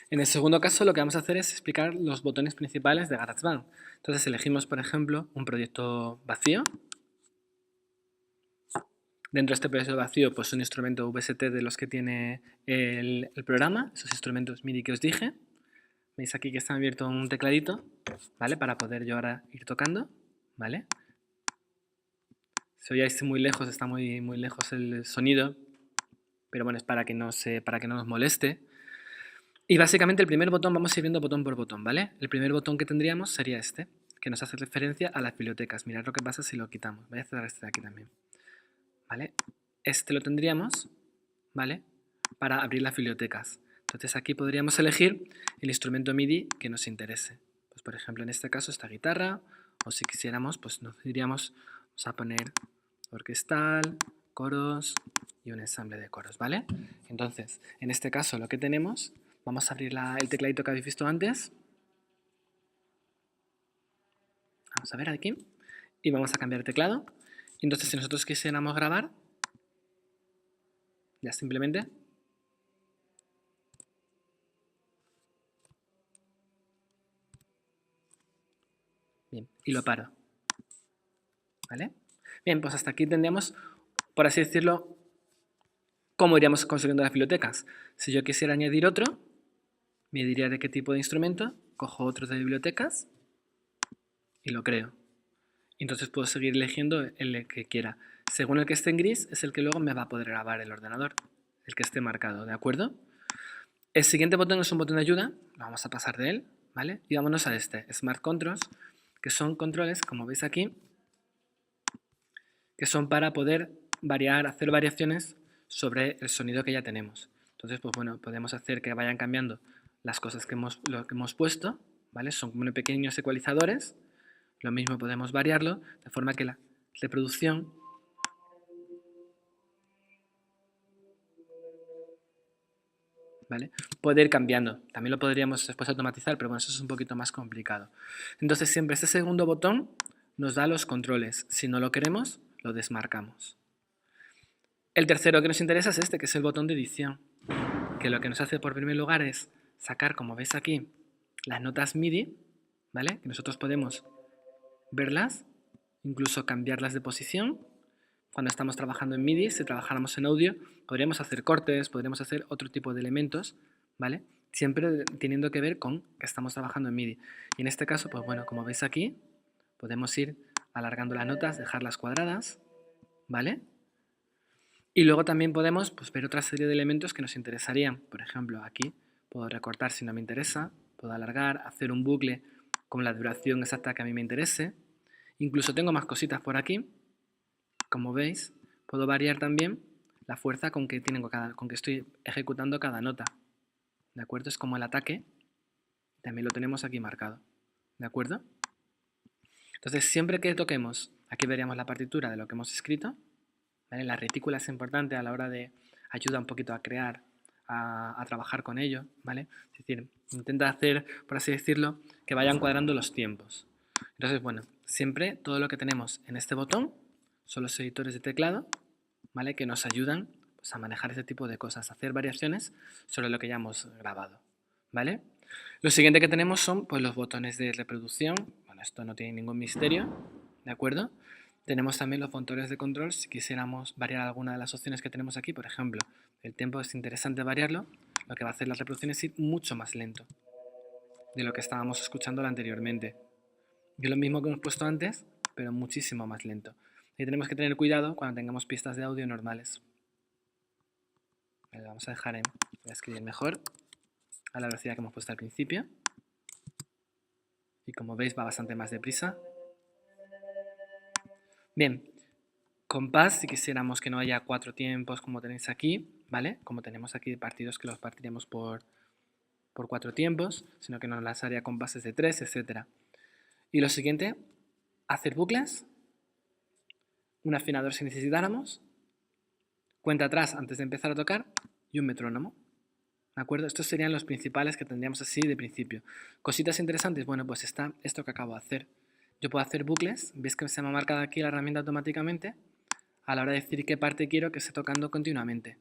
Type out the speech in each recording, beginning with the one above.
En el segundo caso lo que vamos a hacer es explicar los botones principales de GarageBand. Entonces elegimos, por ejemplo, un proyecto vacío. Dentro de este proyecto vacío, pues un instrumento VST de los que tiene el programa, esos instrumentos MIDI que os dije. Veis aquí que está abierto un tecladito, ¿vale? Para poder yo ahora ir tocando, ¿vale? Si oíais muy lejos, está muy lejos el sonido, pero bueno, es para que no nos moleste. Y básicamente el primer botón vamos a ir viendo botón por botón, ¿vale? El primer botón que tendríamos sería este, que nos hace referencia a las bibliotecas. Mirad lo que pasa si lo quitamos. Voy a cerrar este de aquí también, ¿vale? Este lo tendríamos, ¿vale? Para abrir las bibliotecas. Entonces aquí podríamos elegir el instrumento MIDI que nos interese. Pues por ejemplo en este caso esta guitarra, o si quisiéramos, pues nos diríamos, vamos a poner orquestal, coros y un ensamble de coros, ¿vale? Entonces, en este caso lo que tenemos, vamos a abrir el tecladito que habéis visto antes. Vamos a ver aquí. Y vamos a cambiar el teclado. Entonces, si nosotros quisiéramos grabar, ya simplemente bien, y lo paro. ¿Vale? Bien, pues hasta aquí tendríamos, por así decirlo, cómo iríamos construyendo las bibliotecas. Si yo quisiera añadir otro, me diría de qué tipo de instrumento, cojo otro de bibliotecas y lo creo. Entonces puedo seguir eligiendo el que quiera. Según el que esté en gris, es el que luego me va a poder grabar el ordenador, el que esté marcado, ¿de acuerdo? El siguiente botón es un botón de ayuda, vamos a pasar de él, ¿vale? Y vámonos a este, Smart Controls, que son controles, como veis aquí, que son para poder hacer variaciones sobre el sonido que ya tenemos. Entonces, pues bueno, podemos hacer que vayan cambiando las cosas lo que hemos puesto, ¿vale? Son como pequeños ecualizadores. Lo mismo podemos variarlo de forma que la reproducción ¿vale? Puede ir cambiando. También lo podríamos después automatizar, pero bueno, eso es un poquito más complicado. Entonces siempre este segundo botón nos da los controles. Si no lo queremos, lo desmarcamos. El tercero que nos interesa es este, que es el botón de edición, que lo que nos hace por primer lugar es sacar, como veis aquí, las notas MIDI, ¿vale? Que nosotros podemos verlas, incluso cambiarlas de posición. Cuando estamos trabajando en MIDI, si trabajáramos en audio, podríamos hacer cortes, podríamos hacer otro tipo de elementos, ¿vale? Siempre teniendo que ver con que estamos trabajando en MIDI. Y en este caso, pues bueno, como veis aquí, podemos ir alargando las notas, dejarlas cuadradas, ¿vale? Y luego también podemos pues, ver otra serie de elementos que nos interesarían. Por ejemplo, aquí puedo recortar si no me interesa, puedo alargar, hacer un bucle con la duración exacta que a mí me interese. Incluso tengo más cositas por aquí. Como veis, puedo variar también la fuerza con que estoy ejecutando cada nota. ¿De acuerdo? Es como el ataque. También lo tenemos aquí marcado. ¿De acuerdo? Entonces, siempre que toquemos, aquí veríamos la partitura de lo que hemos escrito. ¿Vale? La retícula es importante a la hora de ayuda un poquito a crear, a trabajar con ello, ¿vale? Es decir, intenta hacer, por así decirlo, que vayan cuadrando los tiempos. Entonces, bueno, siempre todo lo que tenemos en este botón son los editores de teclado, ¿vale? Que nos ayudan pues, a manejar este tipo de cosas, a hacer variaciones sobre lo que ya hemos grabado, ¿vale? Lo siguiente que tenemos son pues, los botones de reproducción. Bueno, esto no tiene ningún misterio, ¿de acuerdo? Tenemos también los botones de control si quisiéramos variar alguna de las opciones que tenemos aquí. Por ejemplo, el tempo es interesante variarlo. Lo que va a hacer la reproducción es ir mucho más lento de lo que estábamos escuchando anteriormente. Y lo mismo que hemos puesto antes, pero muchísimo más lento. Y tenemos que tener cuidado cuando tengamos pistas de audio normales. Vamos a dejar voy a escribir mejor a la velocidad que hemos puesto al principio. Y como veis va bastante más deprisa. Bien, compás, si quisiéramos que no haya 4 tiempos como tenéis aquí, ¿vale? Como tenemos aquí partidos que los partiremos por 4 tiempos, sino que nos las haría compases de 3, etc. Y lo siguiente, hacer bucles, un afinador si necesitáramos, cuenta atrás antes de empezar a tocar y un metrónomo. ¿De acuerdo? Estos serían los principales que tendríamos así de principio. Cositas interesantes, bueno, pues está esto que acabo de hacer. Yo puedo hacer bucles, veis que se me ha marcado aquí la herramienta automáticamente a la hora de decir qué parte quiero que esté tocando continuamente.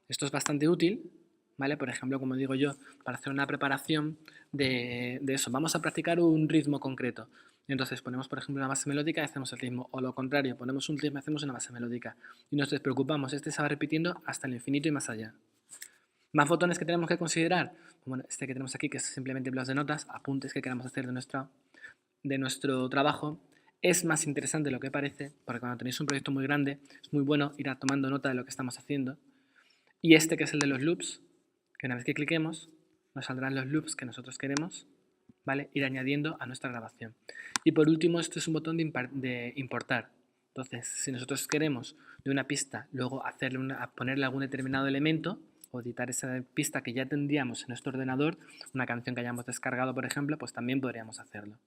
Esto es bastante útil, ¿vale? Por ejemplo, como digo yo, para hacer una preparación de eso, vamos a practicar un ritmo concreto. Entonces ponemos, por ejemplo, una base melódica y hacemos el ritmo, o lo contrario, ponemos un ritmo y hacemos una base melódica. Y nos despreocupamos, este se va repitiendo hasta el infinito y más allá. ¿Más botones que tenemos que considerar? Bueno, este que tenemos aquí, que es simplemente blocos de notas, apuntes que queramos hacer de nuestro trabajo. Es más interesante de lo que parece, porque cuando tenéis un proyecto muy grande, es muy bueno ir tomando nota de lo que estamos haciendo. Y este que es el de los loops, que una vez que cliquemos, nos saldrán los loops que nosotros queremos, ¿vale? Ir añadiendo a nuestra grabación. Y por último, este es un botón de importar. Entonces, si nosotros queremos de una pista luego ponerle algún determinado elemento, o editar esa pista que ya tendríamos en nuestro ordenador, una canción que hayamos descargado, por ejemplo, pues también podríamos hacerlo.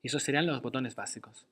Y esos serían los botones básicos.